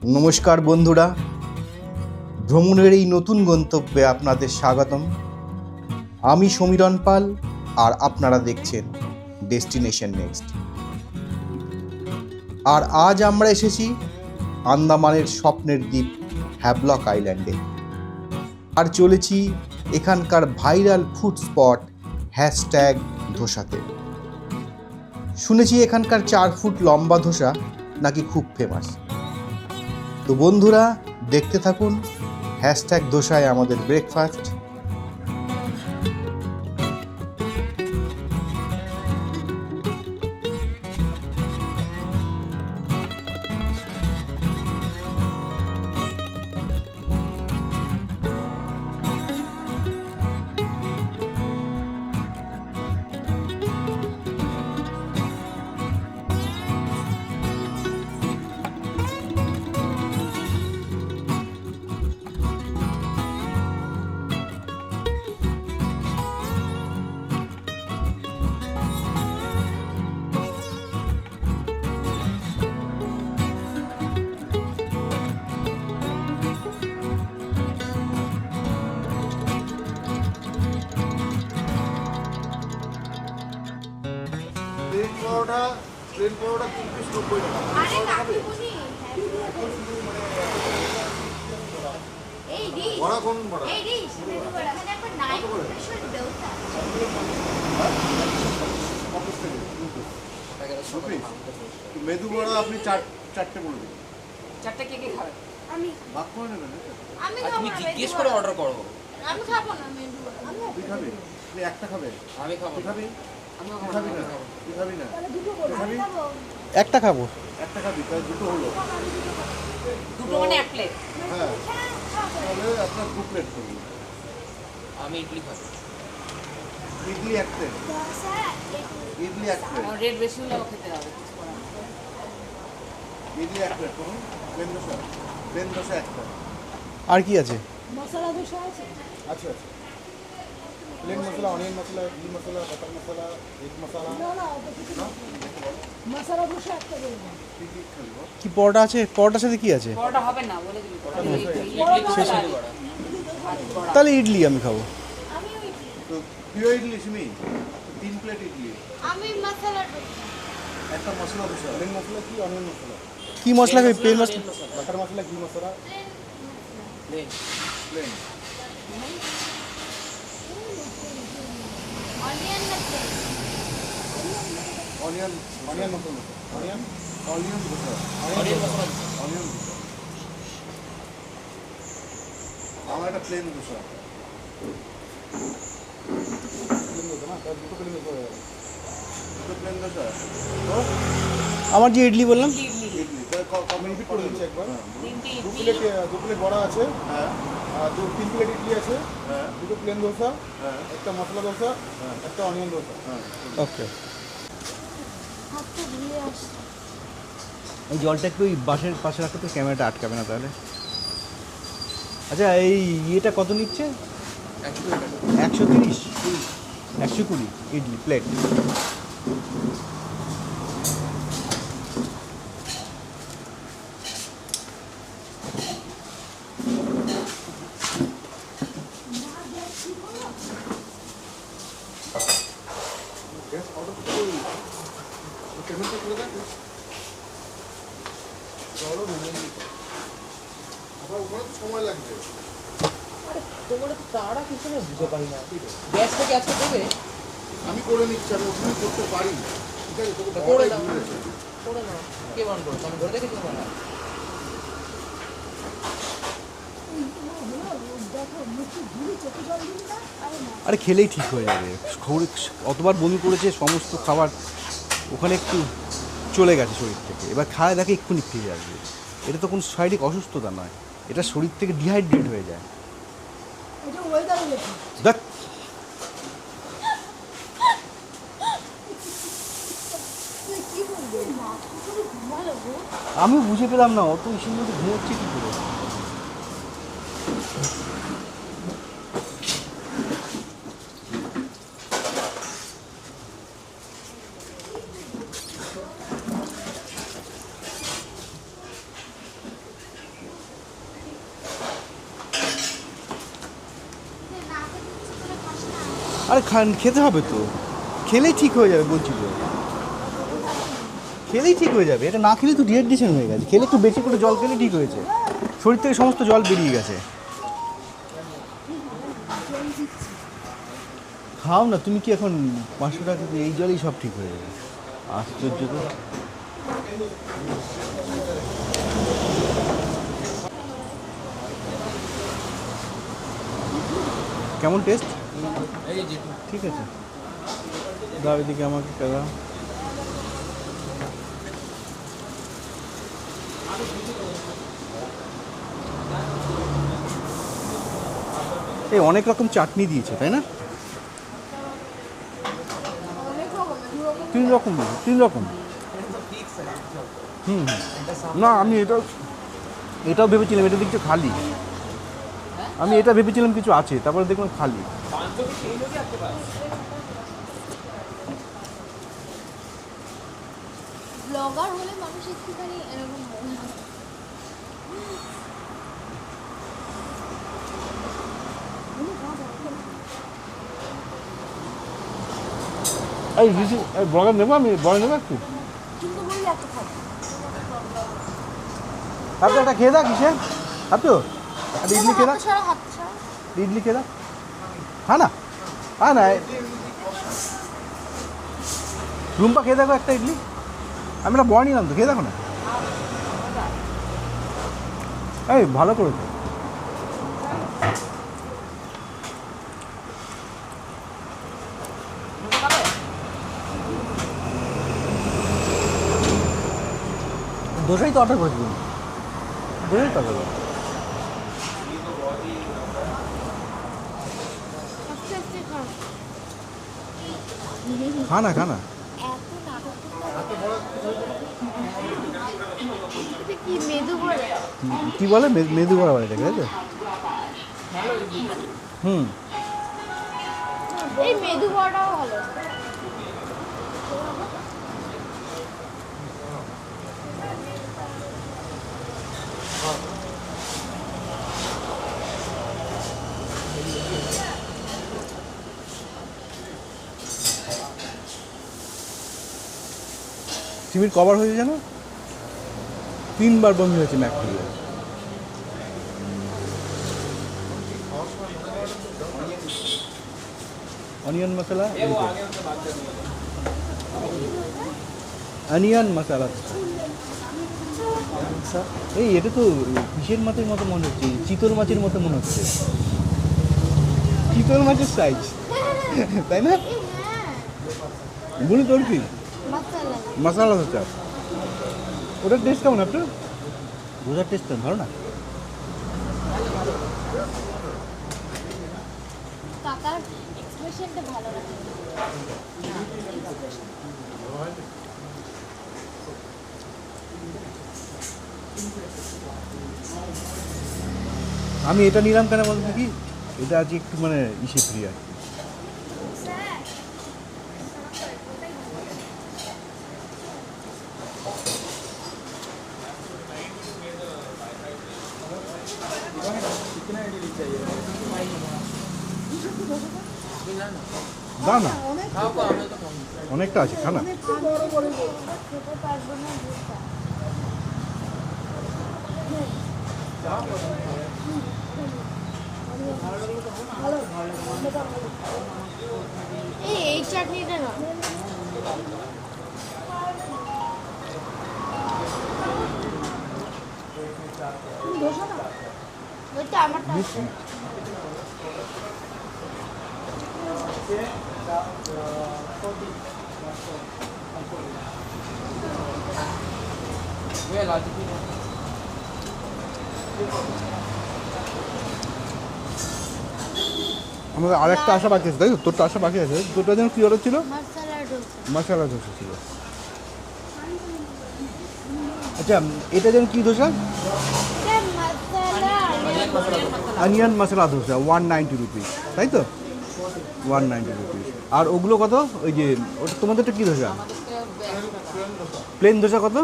নমস্কার বন্ধুরা, ভ্রমণের এই নতুন গন্তব্যে আপনাদের স্বাগতম। আমি সমীরণ পাল আর আপনারা দেখছেন ডেস্টিনেশন নেক্সট। আর আজ আমরা এসেছি আন্দামানের স্বপ্নের দ্বীপ হ্যাভলক আইল্যান্ডে, আর চলেছি এখানকার ভাইরাল ফুড স্পট #ধোসাতে। শুনেছি এখানকার 4 ফুট লম্বা ধোসা নাকি খুব ফেমাস। তো বন্ধুরা, দেখতে থাকুন #ধোসায় আমাদের ব্রেকফাস্ট। প্লেন পরোটা 3 পিস 90 টাকা। আরে কাকুনি এই ডিশ বড়া কোন বড়া? এই ডিশ মেনু বড়া মানে একবার নাইট স্পেশাল দোসা অফিস থেকে 2 পিস। মেদু বড়া আপনি চারটে বলে দিন। চারটে কে কে খাবে? আমি ভাগ করে নেবেন। আমি আর খাবো তুমি না জিজ্ঞেস করে অর্ডার করো। আমি খাবো না মেনু বড়া তুই খাবি? তুই একটা খাবে? আমি খাবো তুই খাবি? আমিও তুই খাবো খাবি না? তুই খাবি না? তাহলে দুটো বড়া খাবি? খাবো একটা খাবো। একটা খাবি, তাহলে দুটো হলো। দুটো মানে এক প্লেট। হ্যাঁ, তাহলে আপনার 2 প্লেট করুন। আমি ইডলি খাবো। ইডলি এক প্লেট। দোসা ইডলি এক প্লেট। আমার রেট বেশি হলেও খেতে হবে, কিছু করার নেই। ইডলি এক প্লেট করুন। প্লেন দোসা। প্লেন দোসা একটা। আর কি আছে? মশলা দোসা আছে আচ্ছা আচ্ছা। প্লেন মশলা, অনিয়ন মশলা, ঘি মশলা, বাটার মশলা, এগ মশলা। না মশলা দোসা একটা দেবো কি কি খাবি বল? কি পরোটা আছে? পরোটার সাথে কি আছে? পরোটা হবে না বলে দিবি। শেষ হয়ে তাহলে ইডলি আমি খাবো। আমি ইডলি তো প্রিয় ইডলি সিমি 3 প্লেট ইডলি, আমি মশলা দোসা একটা মশলা দোসা। প্লেন মশলা কি অনিয়ন মশলা? কি মশলা খাবি? প্লেন মশলা? বাটার মশলা, ঘি মশলা, প্লেন প্লেন। অনিয়ন না অনিয়ন, অনিয়ন মশলা, অনিয়ন, অনিয়ন দোসা, অনিয়ন মশলা। অনিয়ন দোসা। আমার একটা প্লেন দোসা। প্লেন দোসা না, তার দুটো প্লেন দোসা হয়ে গেল। দুটো প্লেন দোসা। তো আমার যে ইডলি বললাম। ইডলি ইডলি, তাহলে কমপ্লিট করে দিচ্ছি একবার। তিনটে 2 ইডলি প্লেট বড়া আছে, হ্যাঁ, আর 3 প্লেট ইডলি আছে, হ্যাঁ, দুটো প্লেন দোসা, হ্যাঁ, একটা মশলা দোসা, একটা অনিয়ন দোসা। হ্যাঁ। ওকে। হাতটা ধুয়ে আসছে এই জলটা একটু ওই বাসের পাশে রাখো তো, ক্যামেরাটা আটকাবে না তাহলে। আচ্ছা, এই ইয়েটা কত নিচ্ছে? 130, 120 ইডলি প্লেট। গ্যাস অর্ডার করে পেমেন্টটা করে দেন। চলো মেনে নিতে। আবার ওখানে তো সময় লাগবে। তোমার তো তাড়া কিছু না, বুঝতে পারি না। গ্যাস থেকে আজকে দেবে? আমি করে নিচ্ছি, আমি ওখানে করতে পারি। ঠিক আছে, তোকে করে বড়াই দাও। ভুলে গেছে। করে নাও। কে বান করো? আমি ঘরে দেখেছি তোমার। দেখো মুখে ঘুরি চোখে জল দিবি না আরে না আরে খেলেই ঠিক হয়ে যাবে। অতবার বমি করেছে, সমস্ত খাবার ওখানে একটু চলে গেছে শরীর থেকে। এবার খায় দেখে এক্ষুনি ফিরে আসবে। এটা তো কোনো শারীরিক অসুস্থতা নয়, এটা শরীর থেকে ডিহাইড্রেট হয়ে যায়। এটা ওয়েদারে গেছে দেখ, তুই কি বলবি মা তুমি ঘুমালো গো আমি বুঝে পেলাম না অত ইসের মধ্যে ঘুমোচ্ছে কী করে। আরে খেতে হবে তো, খেলেই ঠিক হয়ে যাবে বলছি তো, খেলেই ঠিক হয়ে যাবে। এটা না খেলে তো ডিহাইড্রেশন হয়ে গেছে, খেলে একটু বেশি করে জল খেলে ঠিক হয়েছে, শরীর থেকে সমস্ত জল বেরিয়ে গেছে। খাও না, তুমি কি এখন 500 টাকা দিয়ে এই জলেই সব ঠিক হয়ে যাবে? আশ্চর্য তো। কেমন টেস্ট? ঠিক আছে, দাও এদিকে আমাকে দাও। এই অনেক রকম চাটনি দিয়েছে তাই না? অনেক রকম, দু রকম। 3 রকম দিয়েছে, 3 রকম। হুম, না আমি এটাও ভেবেছিলাম এটা দেখছি খালি, আমি এটা ভেবেছিলাম কিছু আছে, তারপরে দেখলাম খালি। ব্লগার হলে মানুষ একটুখানি এরকম মনে হয়। এই রিসি ব্লগার নেবো, আমি বড় নেবো একটু। কিন্তু বললে এত খাবো। আপনি একটা খেয়ে দাও কিসে আপনি একটা ইডলি খেয়ে দাও, হাত ছাড়া, হাত ছাড়া। ইডলি খেয়ে দাও, খা না, খা না। রুম্পা খেয়ে দেখো একটা ইডলি, আমি একটা বড় নিলাম তো, খেয়ে দেখো না। এই ভালো করেছো। দোসাই তো অর্ডার করেছি, দোসাই তো অর্ডার করেছি। আস্তে আস্তে খা। খা না, খা না। এত নাটক করতে কি মেদু বলে? কী বলে মেদু বড়া বলে এটাকে, তাই তো? হুম, এই মেদু বড়াও ভালো। সিমির কভার হয়েছে যেন 3বার বমি হয়েছে ম্যাক খুলে। অনিয়ন মশলা, অনিয়ন মশলা। এই এটা তো কিসের মাছের মতো মনে হচ্ছে, চিতল মাছের মতো মনে হচ্ছে, চিতল মাছের সাইজ, তাই না? বলি তোর কি মশলা। মশলা ধোসা, ওটার টেস্ট কেমন আপনার? ধোসার টেস্ট ভালো না? কাকার এক্সপ্রেশনটা ভালো লাগে। আমি এটা নিলাম কেন বলতে কি, এটা আজকে একটু মানে ইসে ফ্রি আর কি। না না, অনেকটা আছে, খা না। খেতে পারবো না দুধটা। এই চাটনিটা না, ওইটা আমারটা। আমাদের আরেকটা আশা বাকি আছে, তাই তো? তোরটা আশা বাকি আছে, তোরটা যেন কী অর্ডার ছিল? মশলা ডোসা। মশলা ধোসা ছিল। আচ্ছা, এটা যেন কী ধোসা? মশলা অনিয়ন মশলা ধোসা 190 রুপিস, তাই তো? 190 রুপিস। আর ওগুলো কত? ওই যে ওটা তোমাদেরটা কী ধোসা? প্লেন ধোসা কত?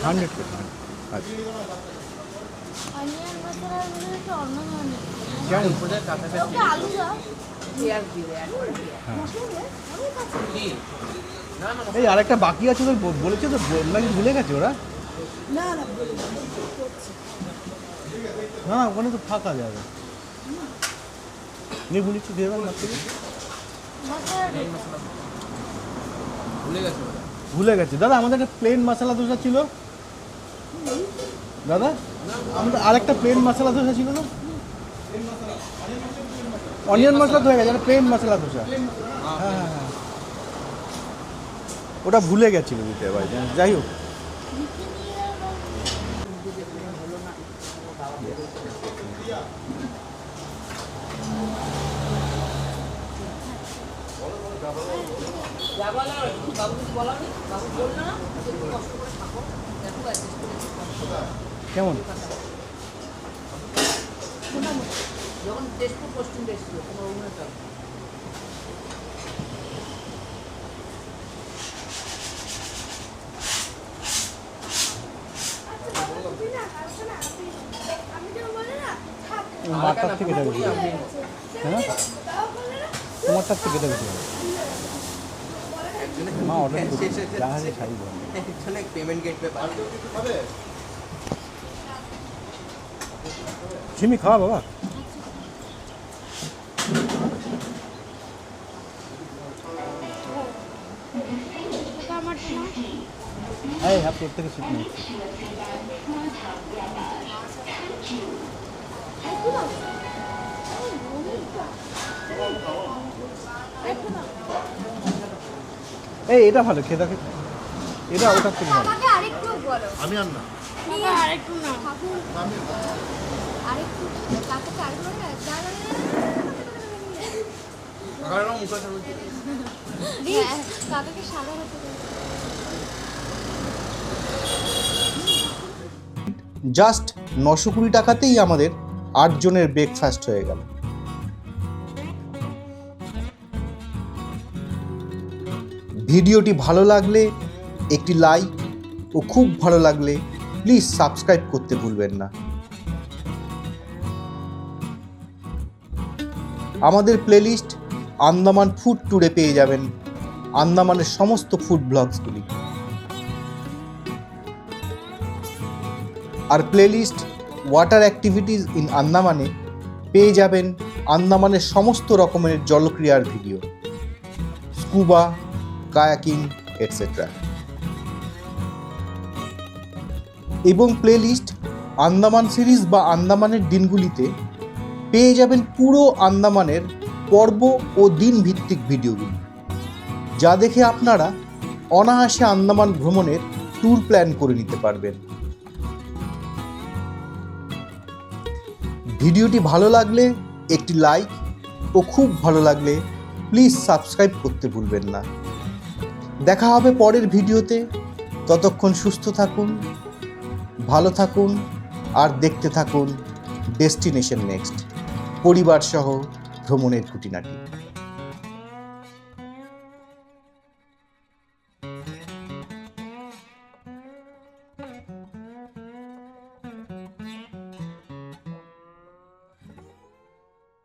100 আচ্ছা অনিয়ন মশলার মধ্যে তো অন্য ধরনের কেমন ওটা আলু দাও পেঁয়াজ দিলে একবার পেঁয়াজ মশলা অনেক আছে কি না না এই আরেকটা বাকি আছে ওদের বলেছে তো নাকি ভুলে গেছে ওরা না না না ওখানে তো ফাঁকা যাবে লেবু একটু দিয়ে দেন মাছ থেকে মশলা ভুলে গেছে ওরা ভুলে গেছে দাদা আমাদের একটা প্লেন মশলা দোসা ছিল দাদা আমাদের আরেকটা প্লেন মশলা দোসা ছিল না অনিয়ন মশলা তো হয়ে গেছে প্লেন মশলা দোসা হ্যাঁ হ্যাঁ হ্যাঁ ওটা ভুলে গেছিল দিতে ভাই যাই হোক বাবু কিছু বলা নেই বাবু বললো না যে একটু কষ্ট করে থাকো দেখো অ্যাডজাস্ট করে কেমন যখন টেস্ট কোশ্চেন টেস্ট ছিল তোমার ওখানে চল মাঠটার থেকে যাবে হ্যাঁ তোমারটার থেকে যাবে মা অর্ডার জাহাজে খাই পেমেন্ট গেটওয়ে ঝিমি খাওয়া বাবা এই হ্যাঁ তোর থেকে শিখ নিচ্ছি এই এটা ভালো খেয়ে দেখে এটা ওটার থেকে ভালো আমাকে আরেকটু বলো আমি আর না আমাকে আরেকটু না আরেকটু কাকে আরেকটু না কারণ মুখে কাকাকে সাদা হতে বলো জাস্ট 920 টাকাতেই আমাদের 8 জনের ব্রেকফাস্ট হয়ে গেল ভিডিওটি ভালো লাগলে একটি লাইক ও খুব ভালো লাগলে প্লিজ সাবস্ক্রাইব করতে ভুলবেন না আমাদের প্লেলিস্ট আন্দামান ফুড ট্যুরে পেয়ে যাবেন আন্দামানের সমস্ত ফুড ব্লগসগুলি আর প্লেলিস্ট ওয়াটার অ্যাক্টিভিটিস ইন আন্দামানে পেয়ে যাবেন আন্দামানের সমস্ত রকমের জলক্রিয়ার ভিডিও স্কুবা কায়াকিং এটসেট্রা এবং প্লেলিস্ট আন্দামান সিরিজ বা আন্দামানের দিনগুলিতে পেয়ে যাবেন পুরো আন্দামানের পর্ব ও দিন ভিত্তিক ভিডিওগুলি যা দেখে আপনারা অনায়াসে আন্দামান ভ্রমণের ট্যুর প্ল্যান করে নিতে পারবেন ভিডিওটি ভালো লাগলে একটি লাইক ও খুব ভালো লাগলে প্লিজ সাবস্ক্রাইব করতে ভুলবেন না দেখা হবে পরের ভিডিওতে ততক্ষণ সুস্থ থাকুন ভালো থাকুন আর দেখতে থাকুন ডেস্টিনেশন নেক্সট পরিবার সহ ভ্রমণের খুঁটিনাটি